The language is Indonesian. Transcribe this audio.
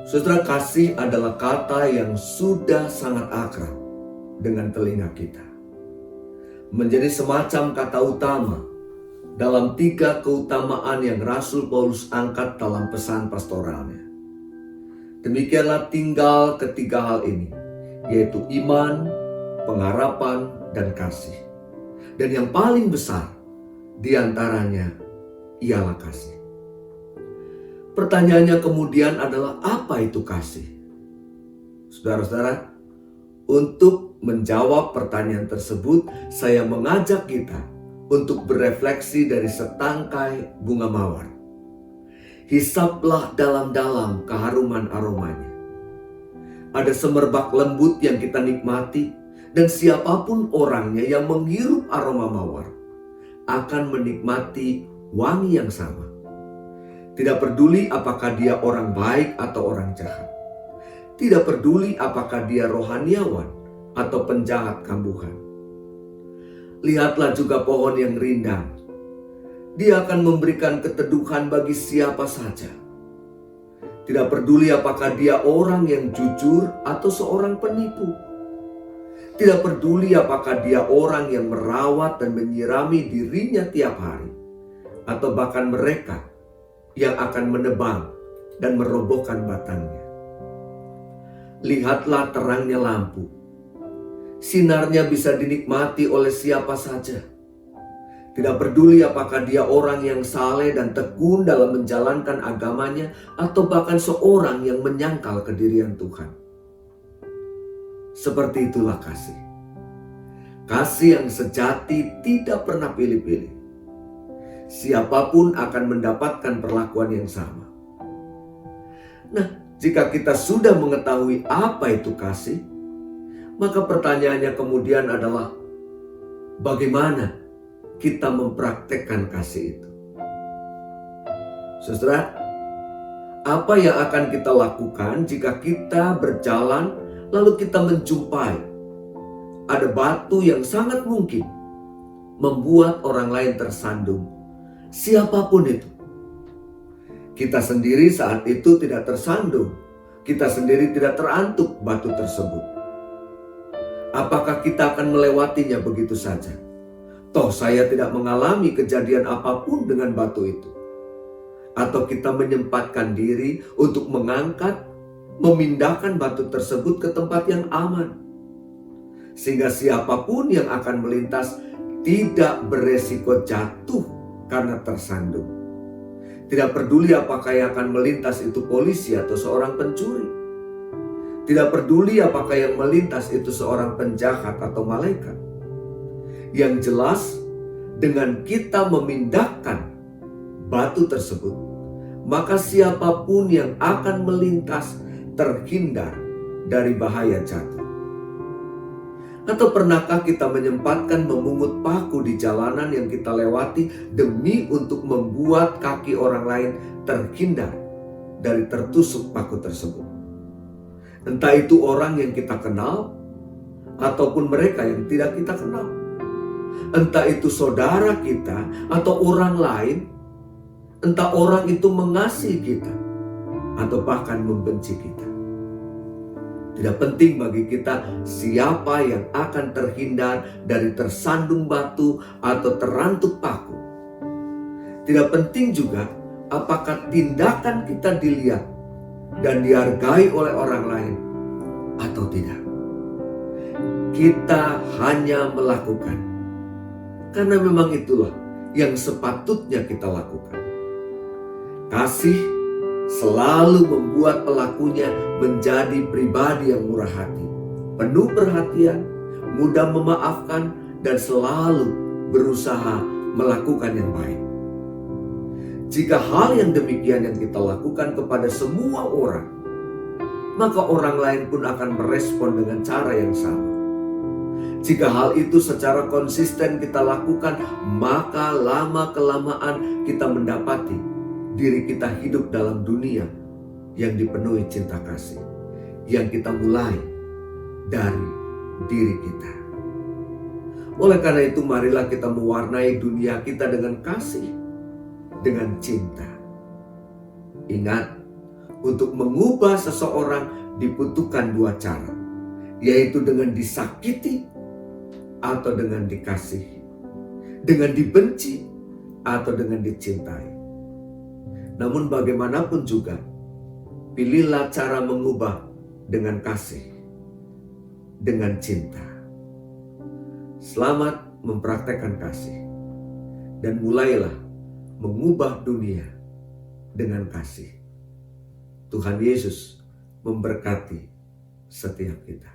Saudara, kasih adalah kata yang sudah sangat akrab dengan telinga kita. Menjadi semacam kata utama dalam 3 keutamaan yang Rasul Paulus angkat dalam pesan pastoralnya. Demikianlah tinggal ketiga hal ini, yaitu iman, pengharapan, dan kasih. Dan yang paling besar di antaranya ialah kasih. Pertanyaannya kemudian adalah, apa itu kasih? Saudara-saudara, untuk menjawab pertanyaan tersebut, saya mengajak kita untuk berefleksi dari setangkai bunga mawar. Hisaplah dalam-dalam keharuman aromanya. Ada semerbak lembut yang kita nikmati, dan siapapun orangnya yang menghirup aroma mawar akan menikmati wangi yang sama. Tidak peduli apakah dia orang baik atau orang jahat. Tidak peduli apakah dia rohaniawan atau penjahat kambuhan. Lihatlah juga pohon yang rindang. Dia akan memberikan keteduhan bagi siapa saja. Tidak peduli apakah dia orang yang jujur atau seorang penipu. Tidak peduli apakah dia orang yang merawat dan menyirami dirinya tiap hari, atau bahkan mereka yang akan menebang dan merobohkan batangnya. Lihatlah terangnya lampu. Sinarnya bisa dinikmati oleh siapa saja. Tidak peduli apakah dia orang yang saleh dan tekun dalam menjalankan agamanya, atau bahkan seorang yang menyangkal kedirian Tuhan. Seperti itulah kasih. Kasih yang sejati tidak pernah pilih-pilih. Siapapun akan mendapatkan perlakuan yang sama. Nah, jika kita sudah mengetahui apa itu kasih, maka pertanyaannya kemudian adalah, bagaimana kita mempraktekkan kasih itu? Saudara, apa yang akan kita lakukan jika kita berjalan lalu kita menjumpai ada batu yang sangat mungkin membuat orang lain tersandung? Siapapun itu. Kita sendiri saat itu tidak tersandung. Kita sendiri tidak terantuk batu tersebut. Apakah kita akan melewatinya begitu saja? Toh saya tidak mengalami kejadian apapun dengan batu itu. Atau kita menyempatkan diri untuk mengangkat, memindahkan batu tersebut ke tempat yang aman. Sehingga siapapun yang akan melintas tidak beresiko jatuh karena tersandung. Tidak peduli apakah yang akan melintas itu polisi atau seorang pencuri. Tidak peduli apakah yang melintas itu seorang penjahat atau malaikat. Yang jelas, dengan kita memindahkan batu tersebut, maka siapapun yang akan melintas terhindar dari bahaya jatuh. Atau pernahkah kita menyempatkan memungut paku di jalanan yang kita lewati demi untuk membuat kaki orang lain terhindar dari tertusuk paku tersebut? Entah itu orang yang kita kenal ataupun mereka yang tidak kita kenal. Entah itu saudara kita atau orang lain. Entah orang itu mengasihi kita atau bahkan membenci kita. Tidak penting bagi kita siapa yang akan terhindar dari tersandung batu atau terantuk paku. Tidak penting juga apakah tindakan kita dilihat dan dihargai oleh orang lain atau tidak. Kita hanya melakukan karena memang itulah yang sepatutnya kita lakukan. Kasih selalu membuat pelakunya menjadi pribadi yang murah hati, penuh perhatian, mudah memaafkan, dan selalu berusaha melakukan yang baik. Jika hal yang demikian yang kita lakukan kepada semua orang, maka orang lain pun akan merespon dengan cara yang sama. Jika hal itu secara konsisten kita lakukan, maka lama-kelamaan kita mendapati diri kita hidup dalam dunia yang dipenuhi cinta kasih, yang kita mulai dari diri kita. Oleh karena itu, marilah kita mewarnai dunia kita dengan kasih, dengan cinta. Ingat, Untuk mengubah seseorang dibutuhkan dua cara, yaitu dengan disakiti atau dengan dikasihi, dengan dibenci atau dengan dicintai. Namun bagaimanapun juga, pilihlah cara mengubah dengan kasih, dengan cinta. Selamat mempraktekkan kasih dan mulailah mengubah dunia dengan kasih. Tuhan Yesus memberkati setiap kita.